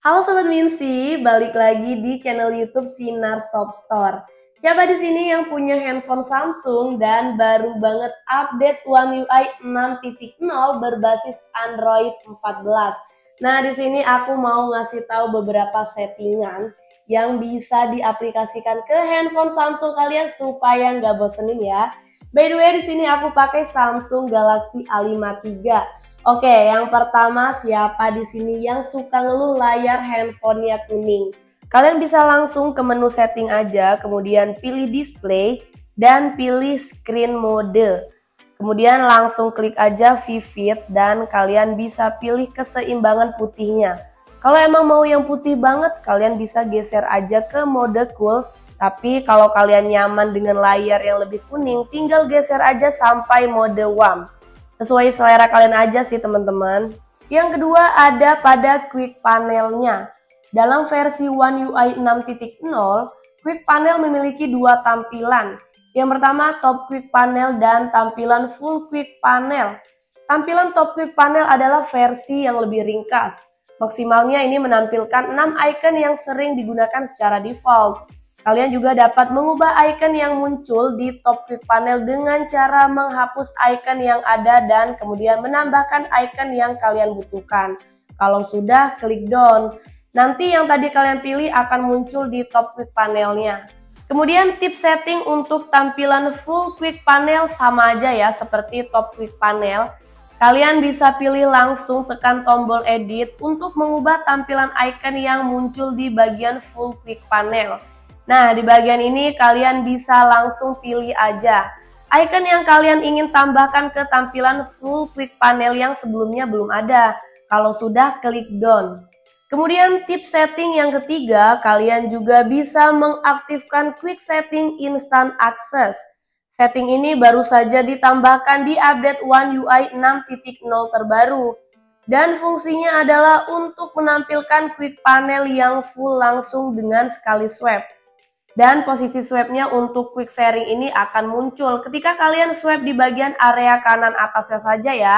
Halo Sobat Minsi, balik lagi di channel YouTube Sinar Shop Store. Siapa di sini yang punya handphone Samsung dan baru banget update One UI 6.0 berbasis Android 14? Nah, di sini aku mau ngasih tahu beberapa settingan yang bisa diaplikasikan ke handphone Samsung kalian supaya nggak bosenin ya. By the way, di sini aku pakai Samsung Galaxy A53. Oke, yang pertama, siapa di sini yang suka ngeluh layar handphonenya kuning? Kalian bisa langsung ke menu setting aja, kemudian pilih display dan pilih screen mode. Kemudian langsung klik aja vivid dan kalian bisa pilih keseimbangan putihnya. Kalau emang mau yang putih banget, kalian bisa geser aja ke mode cool. Tapi kalau kalian nyaman dengan layar yang lebih kuning, tinggal geser aja sampai mode warm. Sesuai selera kalian aja sih teman-teman. Yang kedua ada pada quick panelnya. Dalam versi One UI 6.0, quick panel memiliki dua tampilan. Yang pertama top quick panel dan tampilan full quick panel. Tampilan top quick panel adalah versi yang lebih ringkas. Maksimalnya ini menampilkan 6 icon yang sering digunakan secara default. Kalian juga dapat mengubah icon yang muncul di top quick panel dengan cara menghapus icon yang ada dan kemudian menambahkan icon yang kalian butuhkan. Kalau sudah, klik down. Nanti yang tadi kalian pilih akan muncul di top quick panelnya. Kemudian tips setting untuk tampilan full quick panel sama aja ya seperti top quick panel. Kalian bisa pilih langsung tekan tombol edit untuk mengubah tampilan icon yang muncul di bagian full quick panel. Nah, di bagian ini kalian bisa langsung pilih aja icon yang kalian ingin tambahkan ke tampilan full quick panel yang sebelumnya belum ada. Kalau sudah, klik down. Kemudian tips setting yang ketiga, kalian juga bisa mengaktifkan quick setting instant access. Setting ini baru saja ditambahkan di update One UI 6.0 terbaru. Dan fungsinya adalah untuk menampilkan quick panel yang full langsung dengan sekali swipe. Dan posisi swipe-nya untuk quick sharing ini akan muncul ketika kalian swipe di bagian area kanan atasnya saja ya.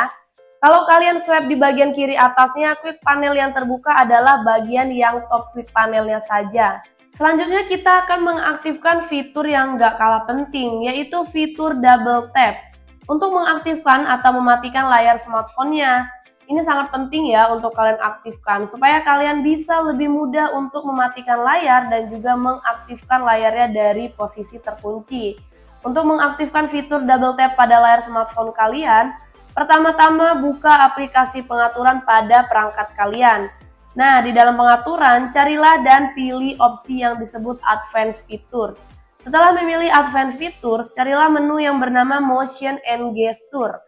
Kalau kalian swipe di bagian kiri atasnya, quick panel yang terbuka adalah bagian yang top quick panelnya saja. Selanjutnya kita akan mengaktifkan fitur yang gak kalah penting, yaitu fitur double tap. Untuk mengaktifkan atau mematikan layar smartphone-nya. Ini sangat penting ya untuk kalian aktifkan supaya kalian bisa lebih mudah untuk mematikan layar dan juga mengaktifkan layarnya dari posisi terkunci. Untuk mengaktifkan fitur double tap pada layar smartphone kalian, pertama-tama buka aplikasi pengaturan pada perangkat kalian. Nah, di dalam pengaturan, carilah dan pilih opsi yang disebut Advanced Features. Setelah memilih Advanced Features, carilah menu yang bernama Motion and Gesture.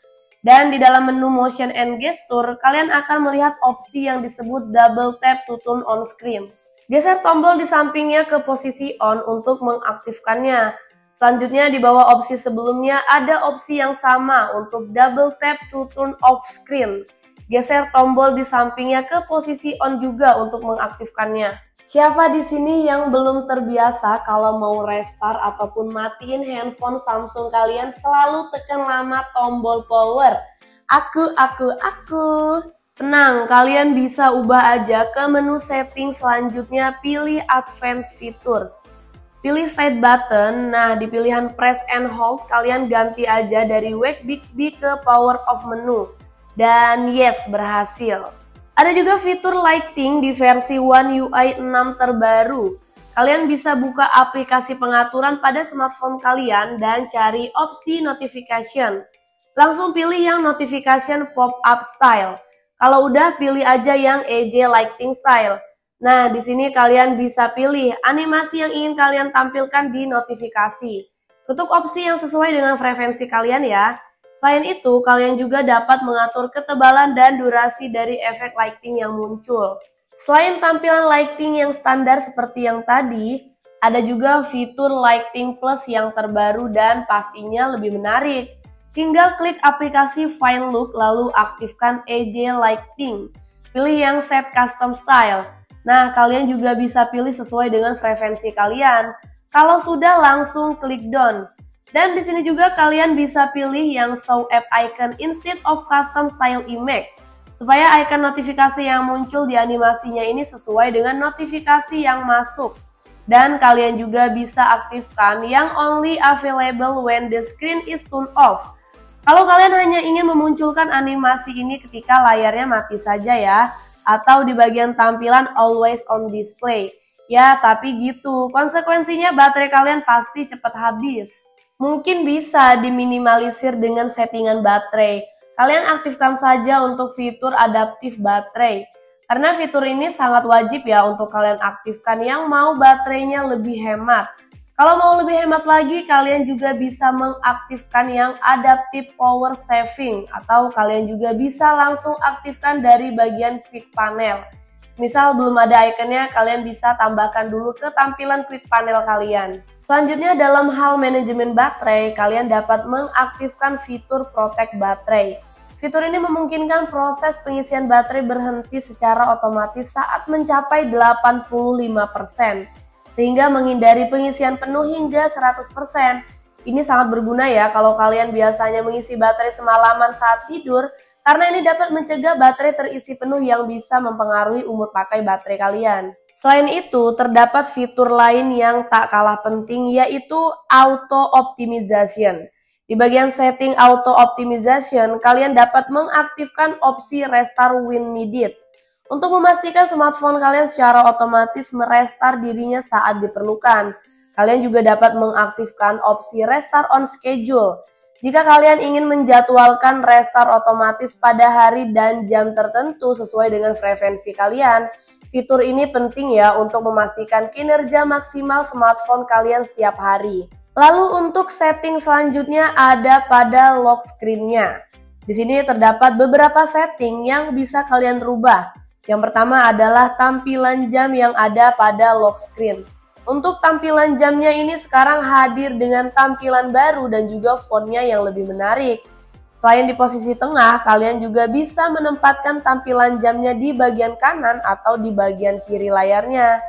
Dan di dalam menu Motion and Gesture, kalian akan melihat opsi yang disebut Double Tap to Turn On Screen. Geser tombol di sampingnya ke posisi on untuk mengaktifkannya. Selanjutnya di bawah opsi sebelumnya ada opsi yang sama untuk Double Tap to Turn Off Screen. Geser tombol di sampingnya ke posisi on juga untuk mengaktifkannya. Siapa di sini yang belum terbiasa kalau mau restart ataupun matiin handphone Samsung kalian selalu tekan lama tombol power? Aku. Tenang, kalian bisa ubah aja ke menu setting selanjutnya, pilih Advanced Features. Pilih side button, nah di pilihan press and hold kalian ganti aja dari Wake Bixby ke power off menu. Dan yes, berhasil. Ada juga fitur lighting di versi One UI 6 terbaru. Kalian bisa buka aplikasi pengaturan pada smartphone kalian dan cari opsi notification. Langsung pilih yang notification pop-up style. Kalau udah, pilih aja yang EJ lighting style. Nah, di sini kalian bisa pilih animasi yang ingin kalian tampilkan di notifikasi. Untuk opsi yang sesuai dengan preferensi kalian ya. Selain itu, kalian juga dapat mengatur ketebalan dan durasi dari efek lighting yang muncul. Selain tampilan lighting yang standar seperti yang tadi, ada juga fitur lighting plus yang terbaru dan pastinya lebih menarik. Tinggal klik aplikasi Find Look lalu aktifkan EJ Lighting. Pilih yang Set Custom Style. Nah, kalian juga bisa pilih sesuai dengan preferensi kalian. Kalau sudah, langsung klik Done. Dan di sini juga kalian bisa pilih yang Show App Icon instead of Custom Style Image. supaya icon notifikasi yang muncul di animasinya ini sesuai dengan notifikasi yang masuk. Dan kalian juga bisa aktifkan yang only available when the screen is turned off. Kalau kalian hanya ingin memunculkan animasi ini ketika layarnya mati saja ya, atau di bagian tampilan always on display. Ya, tapi gitu, konsekuensinya baterai kalian pasti cepat habis. Mungkin bisa diminimalisir dengan settingan baterai. Kalian aktifkan saja untuk fitur adaptif baterai. Karena fitur ini sangat wajib ya untuk kalian aktifkan yang mau baterainya lebih hemat. Kalau mau lebih hemat lagi, kalian juga bisa mengaktifkan yang adaptive power saving. Atau kalian juga bisa langsung aktifkan dari bagian quick panel. Misal belum ada ikonnya, kalian bisa tambahkan dulu ke tampilan quick panel kalian. Selanjutnya dalam hal manajemen baterai, kalian dapat mengaktifkan fitur protect baterai. Fitur ini memungkinkan proses pengisian baterai berhenti secara otomatis saat mencapai 85%, sehingga menghindari pengisian penuh hingga 100%. Ini sangat berguna ya kalau kalian biasanya mengisi baterai semalaman saat tidur, karena ini dapat mencegah baterai terisi penuh yang bisa mempengaruhi umur pakai baterai kalian. Selain itu, terdapat fitur lain yang tak kalah penting, yaitu auto optimization. Di bagian setting auto optimization, kalian dapat mengaktifkan opsi restart when needed untuk memastikan smartphone kalian secara otomatis merestart dirinya saat diperlukan. Kalian juga dapat mengaktifkan opsi restart on schedule. Jika kalian ingin menjadwalkan restart otomatis pada hari dan jam tertentu sesuai dengan frekuensi kalian, fitur ini penting ya untuk memastikan kinerja maksimal smartphone kalian setiap hari. Lalu untuk setting selanjutnya ada pada lock screen-nya. Di sini terdapat beberapa setting yang bisa kalian rubah. Yang pertama adalah tampilan jam yang ada pada lock screen. Untuk tampilan jamnya ini sekarang hadir dengan tampilan baru dan juga fontnya yang lebih menarik. Selain di posisi tengah, kalian juga bisa menempatkan tampilan jamnya di bagian kanan atau di bagian kiri layarnya.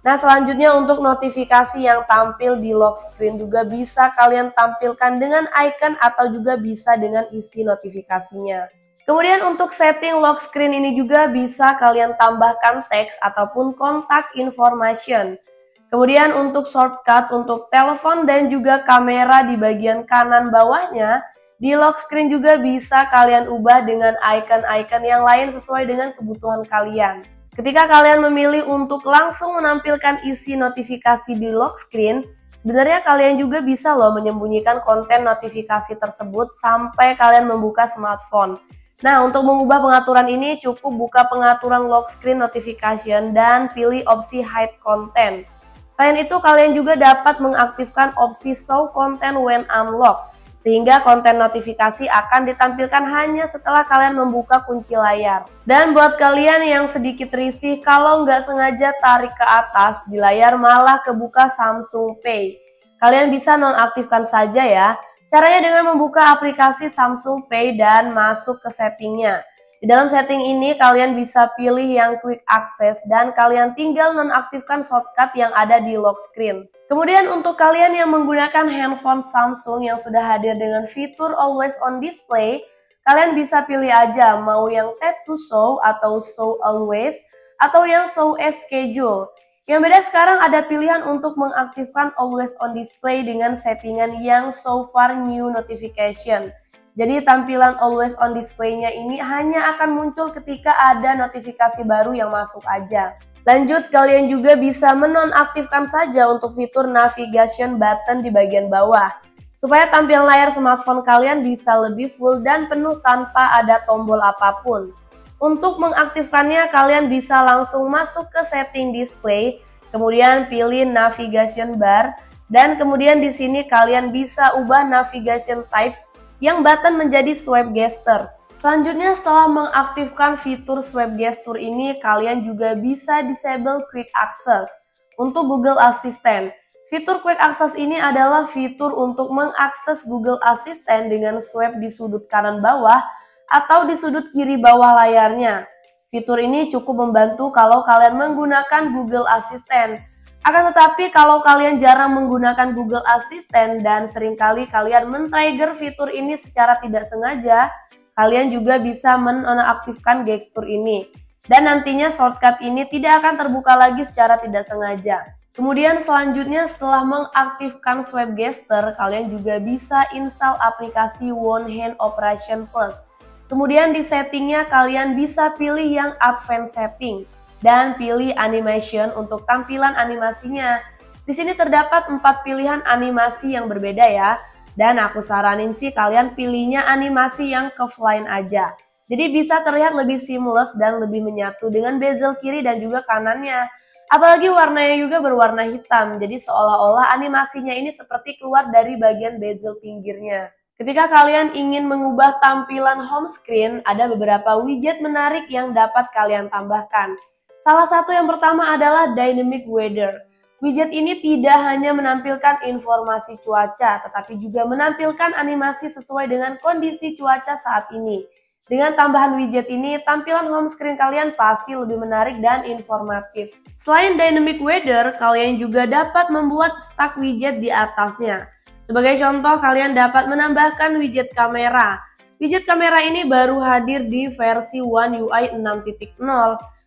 Nah, selanjutnya untuk notifikasi yang tampil di lock screen juga bisa kalian tampilkan dengan icon atau juga bisa dengan isi notifikasinya. Kemudian untuk setting lock screen ini juga bisa kalian tambahkan teks ataupun kontak information. Kemudian untuk shortcut untuk telepon dan juga kamera di bagian kanan bawahnya, di lock screen juga bisa kalian ubah dengan icon-icon yang lain sesuai dengan kebutuhan kalian. Ketika kalian memilih untuk langsung menampilkan isi notifikasi di lock screen, sebenarnya kalian juga bisa loh menyembunyikan konten notifikasi tersebut sampai kalian membuka smartphone. Nah, untuk mengubah pengaturan ini cukup buka pengaturan lock screen notification dan pilih opsi hide content. Selain itu, kalian juga dapat mengaktifkan opsi show content when unlocked, sehingga konten notifikasi akan ditampilkan hanya setelah kalian membuka kunci layar. Dan buat kalian yang sedikit risih kalau nggak sengaja tarik ke atas, di layar malah kebuka Samsung Pay. Kalian bisa nonaktifkan saja ya. Caranya dengan membuka aplikasi Samsung Pay dan masuk ke settingnya. Di dalam setting ini kalian bisa pilih yang quick access dan kalian tinggal nonaktifkan shortcut yang ada di lock screen. Kemudian untuk kalian yang menggunakan handphone Samsung yang sudah hadir dengan fitur always on display, kalian bisa pilih aja mau yang tap to show atau show always atau yang show as schedule. Yang beda sekarang ada pilihan untuk mengaktifkan always on display dengan settingan yang so far new notification. Jadi tampilan always on display-nya ini hanya akan muncul ketika ada notifikasi baru yang masuk aja. Lanjut, kalian juga bisa menonaktifkan saja untuk fitur navigation button di bagian bawah, supaya tampilan layar smartphone kalian bisa lebih full dan penuh tanpa ada tombol apapun. Untuk mengaktifkannya, kalian bisa langsung masuk ke setting display, kemudian pilih navigation bar, dan kemudian di sini kalian bisa ubah navigation types yang button menjadi swipe gestures. Selanjutnya setelah mengaktifkan fitur swipe gesture ini, kalian juga bisa disable quick access untuk Google Assistant. Fitur quick access ini adalah fitur untuk mengakses Google Assistant dengan swipe di sudut kanan bawah atau di sudut kiri bawah layarnya. Fitur ini cukup membantu kalau kalian menggunakan Google Assistant. Akan tetapi kalau kalian jarang menggunakan Google Assistant dan seringkali kalian men-trigger fitur ini secara tidak sengaja, kalian juga bisa menonaktifkan gestur ini. Dan nantinya shortcut ini tidak akan terbuka lagi secara tidak sengaja. Kemudian selanjutnya setelah mengaktifkan swipe gesture, kalian juga bisa install aplikasi One Hand Operation Plus. Kemudian di settingnya kalian bisa pilih yang advance setting dan pilih animation untuk tampilan animasinya. Di sini terdapat 4 pilihan animasi yang berbeda ya. Dan aku saranin sih kalian pilihnya animasi yang offline aja. Jadi bisa terlihat lebih seamless dan lebih menyatu dengan bezel kiri dan juga kanannya. Apalagi warnanya juga berwarna hitam, jadi seolah-olah animasinya ini seperti keluar dari bagian bezel pinggirnya. Ketika kalian ingin mengubah tampilan home screen, ada beberapa widget menarik yang dapat kalian tambahkan. Salah satu yang pertama adalah Dynamic Weather. Widget ini tidak hanya menampilkan informasi cuaca, tetapi juga menampilkan animasi sesuai dengan kondisi cuaca saat ini. Dengan tambahan widget ini, tampilan home screen kalian pasti lebih menarik dan informatif. Selain Dynamic Weather, kalian juga dapat membuat stack widget di atasnya. Sebagai contoh, kalian dapat menambahkan widget kamera. Widget kamera ini baru hadir di versi One UI 6.0,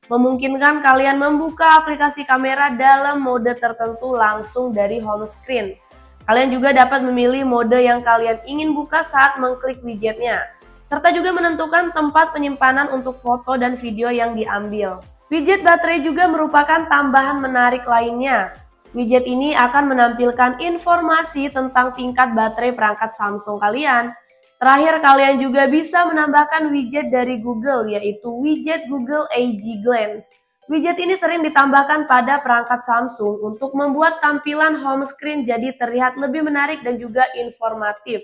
memungkinkan kalian membuka aplikasi kamera dalam mode tertentu langsung dari home screen. Kalian juga dapat memilih mode yang kalian ingin buka saat mengklik widgetnya, serta juga menentukan tempat penyimpanan untuk foto dan video yang diambil. Widget baterai juga merupakan tambahan menarik lainnya. Widget ini akan menampilkan informasi tentang tingkat baterai perangkat Samsung kalian. Terakhir, kalian juga bisa menambahkan widget dari Google, yaitu widget Google AG Glance. Widget ini sering ditambahkan pada perangkat Samsung untuk membuat tampilan home screen jadi terlihat lebih menarik dan juga informatif.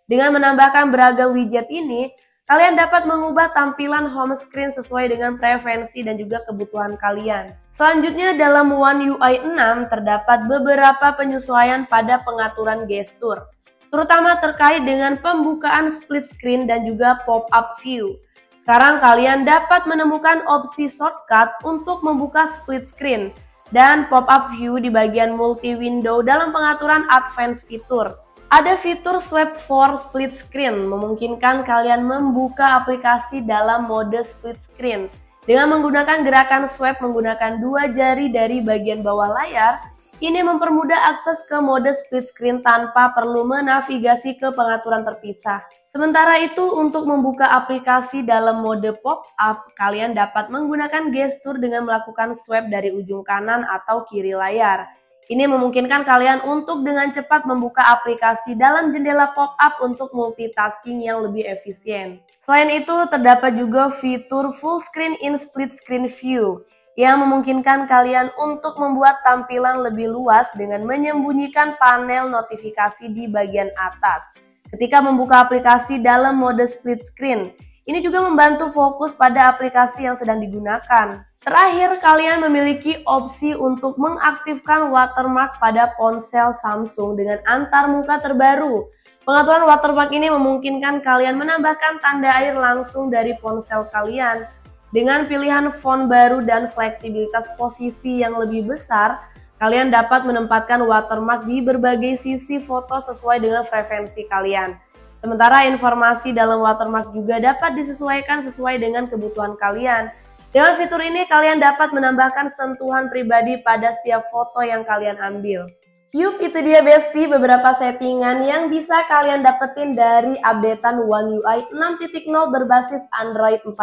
Dengan menambahkan beragam widget ini, kalian dapat mengubah tampilan home screen sesuai dengan preferensi dan juga kebutuhan kalian. Selanjutnya dalam One UI 6 terdapat beberapa penyesuaian pada pengaturan gestur, terutama terkait dengan pembukaan split screen dan juga pop-up view. Sekarang kalian dapat menemukan opsi shortcut untuk membuka split screen dan pop-up view di bagian multi-window dalam pengaturan advanced features. Ada fitur swipe for split screen, memungkinkan kalian membuka aplikasi dalam mode split screen. Dengan menggunakan gerakan swipe menggunakan 2 jari dari bagian bawah layar, ini mempermudah akses ke mode split screen tanpa perlu menavigasi ke pengaturan terpisah. Sementara itu, untuk membuka aplikasi dalam mode pop-up, kalian dapat menggunakan gestur dengan melakukan swipe dari ujung kanan atau kiri layar. Ini memungkinkan kalian untuk dengan cepat membuka aplikasi dalam jendela pop-up untuk multitasking yang lebih efisien. Selain itu, terdapat juga fitur full screen in split screen view yang memungkinkan kalian untuk membuat tampilan lebih luas dengan menyembunyikan panel notifikasi di bagian atas. Ketika membuka aplikasi dalam mode split screen, ini juga membantu fokus pada aplikasi yang sedang digunakan. Terakhir, kalian memiliki opsi untuk mengaktifkan watermark pada ponsel Samsung dengan antarmuka terbaru. Pengaturan watermark ini memungkinkan kalian menambahkan tanda air langsung dari ponsel kalian. Dengan pilihan font baru dan fleksibilitas posisi yang lebih besar, kalian dapat menempatkan watermark di berbagai sisi foto sesuai dengan preferensi kalian. Sementara informasi dalam watermark juga dapat disesuaikan sesuai dengan kebutuhan kalian. Dengan fitur ini, kalian dapat menambahkan sentuhan pribadi pada setiap foto yang kalian ambil. Yup, itu dia bestie beberapa settingan yang bisa kalian dapetin dari updatean One UI 6.0 berbasis Android 14.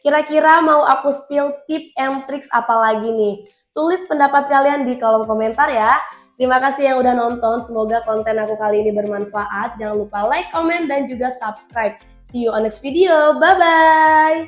Kira-kira mau aku spill tip and tricks apa lagi nih? Tulis pendapat kalian di kolom komentar ya. Terima kasih yang udah nonton, semoga konten aku kali ini bermanfaat. Jangan lupa like, comment, dan juga subscribe. See you on next video, bye-bye!